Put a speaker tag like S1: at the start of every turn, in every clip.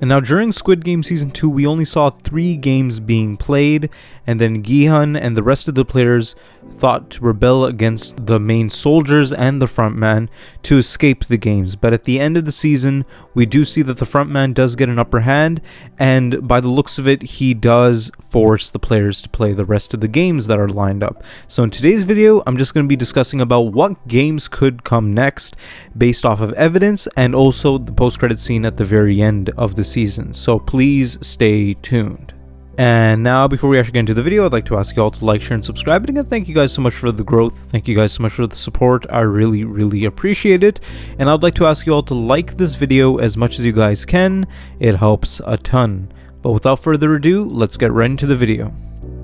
S1: And now during Squid Game Season 2, we only saw 3 games being played, and then Gihan and the rest of the players thought to rebel against the main soldiers and the frontman to escape the games. But at the end of the season, we do see that the frontman does get an upper hand, and by the looks of it, he does force the players to play the rest of the games that are lined up. So in today's video, I'm just going to be discussing about what games could come next based off of evidence, and also the post-credit scene at the very end of the season. So please stay tuned. And now, before we actually get into the video, I'd like to ask you all to like, share, and subscribe. And again, thank you guys so much for the growth. Thank you guys so much for the support. I really appreciate it. And I'd like to ask you all to like this video as much as you guys can. It helps a ton. But without further ado, let's get right into the video.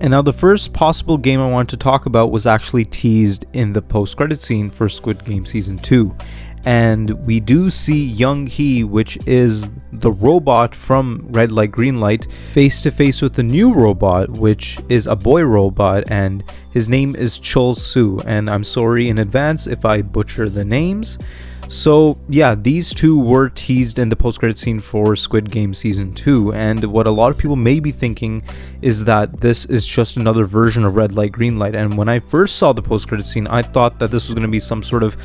S1: And now the first possible game I wanted to talk about was actually teased in the post-credit scene for Squid Game Season 2. And we do see Young Hee, which is the robot from Red Light Green Light, face to face with the new robot, which is a boy robot, and his name is Chol Soo, and I'm sorry in advance if I butcher the names. So yeah, these two were teased in the post-credit scene for Squid Game Season 2, and what a lot of people may be thinking is that this is just another version of Red Light Green Light. And when I first saw the post-credit scene, I thought that this was going to be some sort of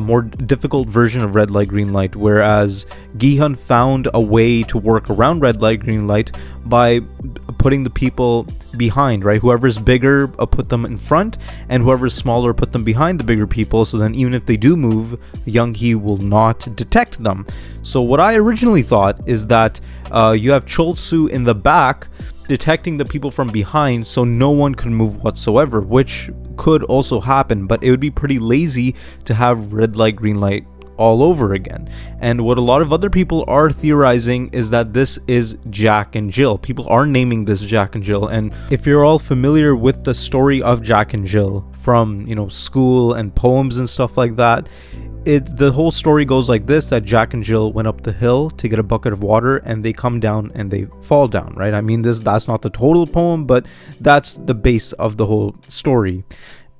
S1: more difficult version of Red Light Green Light, whereas Gihan found a way to work around Red Light Green Light by putting the people behind, right? Whoever's bigger, put them in front, and whoever's smaller, put them behind the bigger people, so then even if they do move, Young Hee will not detect them. So what I originally thought is that you have Chol Soo in the back detecting the people from behind, so no one could move whatsoever, which could also happen, but it would be pretty lazy to have Red Light Green Light all over again. And what a lot of other people are theorizing is that this is Jack and Jill. People are naming this Jack and Jill, and if you're all familiar with the story of Jack and Jill from, you know, school and poems and stuff like that, the whole story goes like this: that Jack and Jill went up the hill to get a bucket of water, and they come down and they fall down, right? I mean, that's not the total poem, but that's the base of the whole story.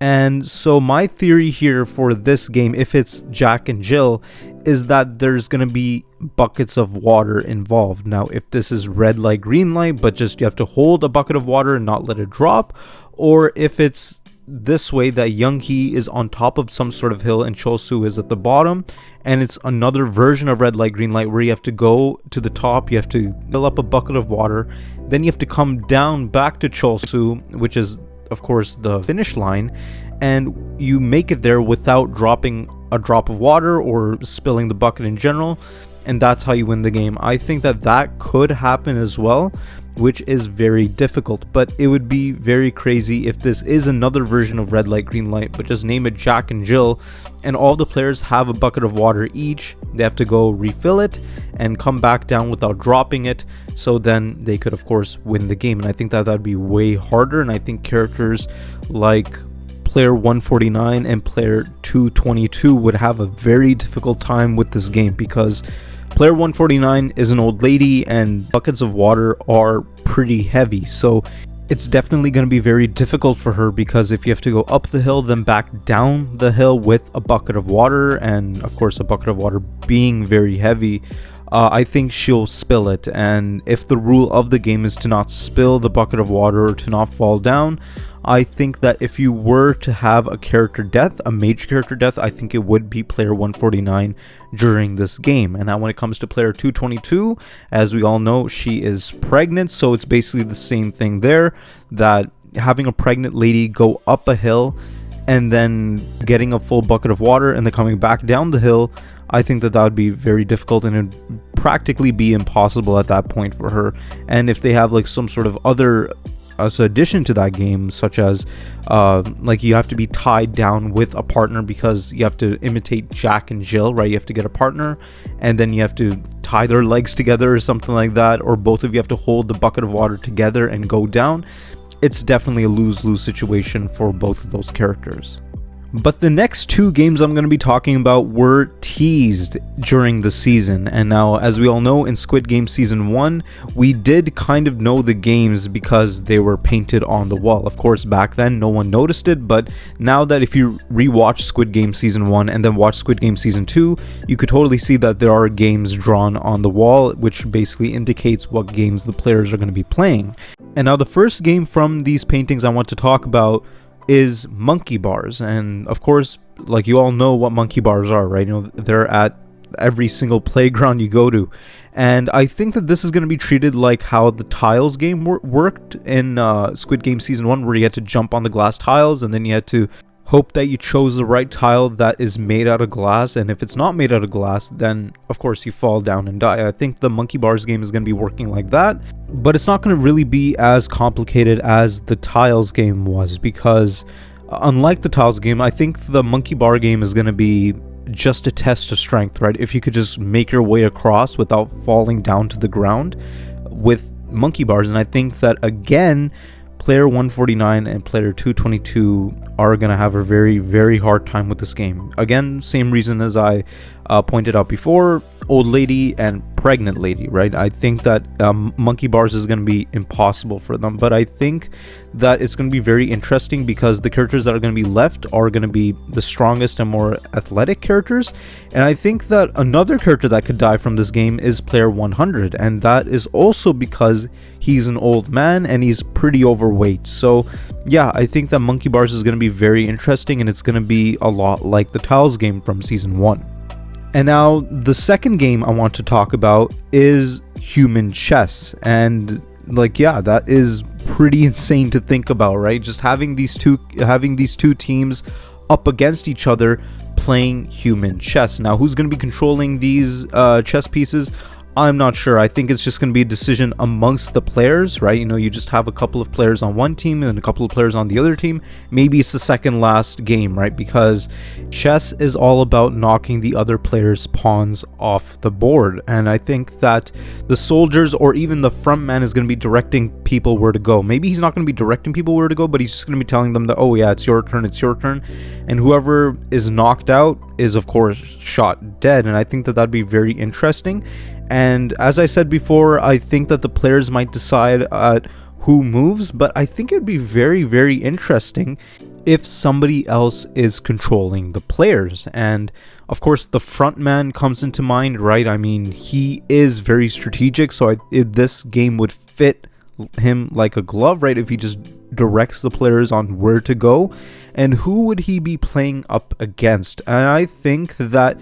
S1: And so my theory here for this game, if it's Jack and Jill, is that there's going to be buckets of water involved. Now, if this is Red Light Green Light, but just you have to hold a bucket of water and not let it drop, or if it's this way, that Young Hee is on top of some sort of hill and Chol Soo is at the bottom, and it's another version of Red Light Green Light where you have to go to the top, you have to fill up a bucket of water, then you have to come down back to Chol Soo, which is of course the finish line, and you make it there without dropping a drop of water or spilling the bucket in general, and that's how you win the game. I think that that could happen as well, which is very difficult, but it would be very crazy if this is another version of Red Light Green Light, but just name it Jack and Jill, and all the players have a bucket of water each. They have to go refill it and come back down without dropping it, so then they could of course win the game. And I think that that'd be way harder, and I think characters like player 149 and player 222 would have a very difficult time with this game, because player 149 is an old lady and buckets of water are pretty heavy, so it's definitely going to be very difficult for her, because if you have to go up the hill then back down the hill with a bucket of water, and of course a bucket of water being very heavy, I think she'll spill it. And if the rule of the game is to not spill the bucket of water or to not fall down, I think that if you were to have a character death, a major character death, I think it would be player 149 during this game. And now when it comes to player 222, as we all know, she is pregnant, so it's basically the same thing there, that having a pregnant lady go up a hill and then getting a full bucket of water and then coming back down the hill, I think that that would be very difficult, and it would practically be impossible at that point for her. And if they have like some sort of other addition to that game, such as like you have to be tied down with a partner, because you have to imitate Jack and Jill, right? You have to get a partner and then you have to tie their legs together or something like that, or both of you have to hold the bucket of water together and go down. It's definitely a lose-lose situation for both of those characters. But the next two games I'm going to be talking about were teased during the season. And now, as we all know, in Squid Game Season 1, we did kind of know the games because they were painted on the wall. Of course, back then, no one noticed it, but now that if you rewatch Squid Game Season 1 and then watch Squid Game Season 2, you could totally see that there are games drawn on the wall, which basically indicates what games the players are going to be playing. And now the first game from these paintings I want to talk about is monkey bars. And of course, like, you all know what monkey bars are, right? You know, they're at every single playground you go to. And I think that this is going to be treated like how the tiles game worked in Squid Game Season 1, where you had to jump on the glass tiles and then you had to hope that you chose the right tile that is made out of glass, and if it's not made out of glass, then of course you fall down and die. I think the monkey bars game is going to be working like that, but it's not going to really be as complicated as the tiles game was, because unlike the tiles game, I think the monkey bar game is going to be just a test of strength, right? If you could just make your way across without falling down to the ground with monkey bars. And I think that, again, player 149 and player 222 are going to have a very, very hard time with this game. Again, same reason as I pointed out before, old lady and pregnant lady, right? I think that monkey bars is going to be impossible for them, but I think that it's going to be very interesting because the characters that are going to be left are going to be the strongest and more athletic characters. And I think that another character that could die from this game is player 100, and that is also because he's an old man and he's pretty overweight. So yeah, I think that monkey bars is going to be very interesting, and it's going to be a lot like the tiles game from Season 1. And now the second game I want to talk about is human chess. And like, yeah, that is pretty insane to think about, right? Just having these two teams up against each other playing human chess. Now, who's going to be controlling these chess pieces? I'm not sure. I think it's just going to be a decision amongst the players, right? You know, you just have a couple of players on one team and a couple of players on the other team. Maybe it's the second last game, right? Because chess is all about knocking the other player's pawns off the board. And I think that the soldiers or even the front man is going to be directing people where to go. Maybe he's not going to be directing people where to go, but he's just going to be telling them that, oh yeah, it's your turn, it's your turn. And whoever is knocked out is, of course, shot dead. And I think that that'd be very interesting. And as I said before, I think that the players might decide who moves, but I think it'd be very, very interesting if somebody else is controlling the players. And of course, the front man comes into mind, right? I mean, he is very strategic, so this game would fit him like a glove, right? If he just directs the players on where to go. And who would he be playing up against? And I think that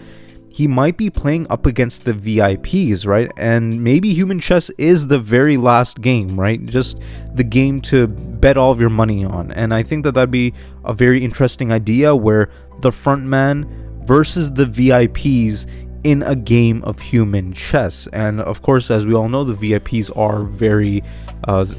S1: he might be playing up against the VIPs, right? And maybe human chess is the very last game, right? Just the game to bet all of your money on. And I think that that'd be a very interesting idea, where the front man versus the VIPs in a game of human chess. And of course, as we all know, the VIPs are very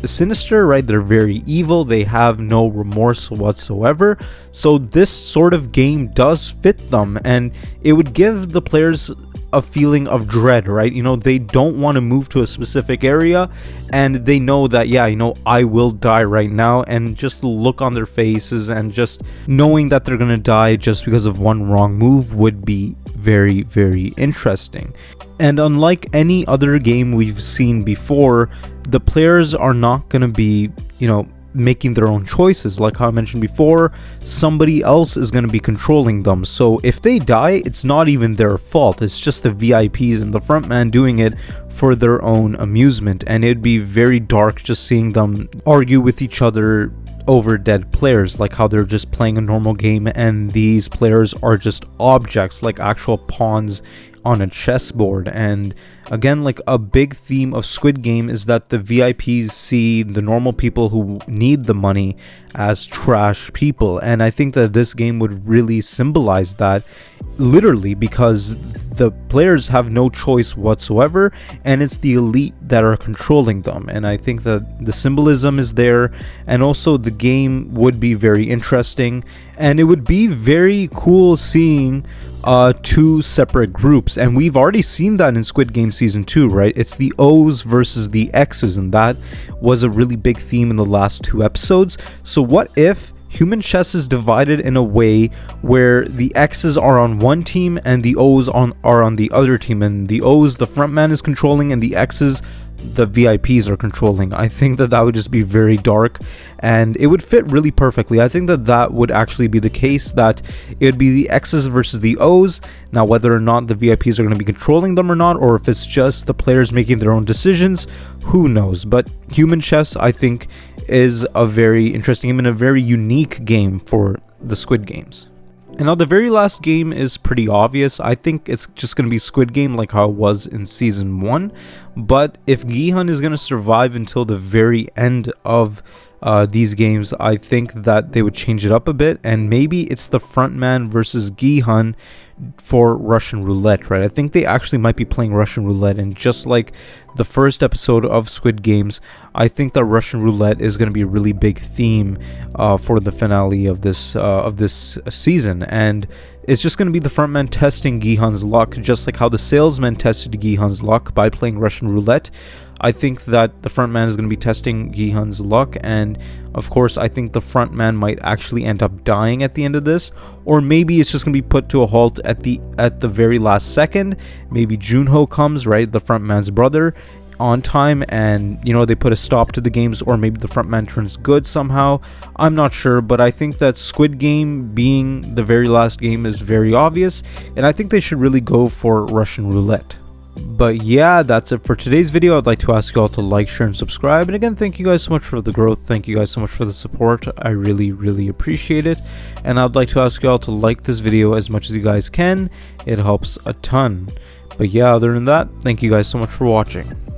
S1: sinister, right? They're very evil. They have no remorse whatsoever. So this sort of game does fit them, and it would give the players a feeling of dread, right? You know, they don't want to move to a specific area, and they know that, yeah, you know, I will die right now. And just the look on their faces and just knowing that they're gonna die just because of one wrong move would be very, very interesting. And unlike any other game we've seen before, the players are not gonna be, you know, making their own choices. Like how I mentioned before, somebody else is going to be controlling them. So if they die, it's not even their fault. It's just the VIPs and the front man doing it for their own amusement. And it'd be very dark just seeing them argue with each other over dead players, like how they're just playing a normal game and these players are just objects, like actual pawns on a chessboard. And again, like, a big theme of Squid Game is that the VIPs see the normal people who need the money as trash people. And I think that this game would really symbolize that, literally, because the players have no choice whatsoever, and it's the elite that are controlling them. And I think that the symbolism is there, and also the game would be very interesting, and it would be very cool seeing two separate groups. And we've already seen that in Squid Game Season 2, right? It's the O's versus the X's, and that was a really big theme in the last two episodes. So what if human chess is divided in a way where the X's are on one team and the O's are on the other team, and the O's the front man is controlling and the X's the VIPs are controlling. I think that would just be very dark, and it would fit really perfectly. I think that would actually be the case, that it would be the X's versus the O's. Now, whether or not the VIPs are going to be controlling them or not, or if it's just the players making their own decisions, who knows. But human chess, I think, is a very interesting game and a very unique game for the Squid Games. And now the very last game is pretty obvious. I think it's just going to be Squid Game like how it was in season 1. But if Gi-hun is going to survive until the very end of these games, I think that they would change it up a bit, and maybe it's the front man versus Gi-hun for Russian roulette, right? I think they actually might be playing Russian roulette, and just like the first episode of Squid Games, I think that Russian roulette is going to be a really big theme for the finale of this season, and it's just going to be the front man testing Gi-hun's luck, just like how the salesman tested Gi-hun's luck by playing Russian roulette. I think that the front man is going to be testing Gi-hun's luck, and of course I think the front man might actually end up dying at the end of this, or maybe it's just going to be put to a halt at the very last second. Maybe Junho comes, right, the front man's brother, on time, and they put a stop to the games, or maybe the front man turns good somehow. I'm not sure, but I think that Squid Game being the very last game is very obvious, and I think they should really go for Russian roulette. But yeah, that's it for today's video. I'd like to ask you all to like, share, and subscribe. And again, thank you guys so much for the growth. Thank you guys so much for the support. I really appreciate it. And I'd like to ask you all to like this video as much as you guys can. It helps a ton. But yeah, other than that, thank you guys so much for watching.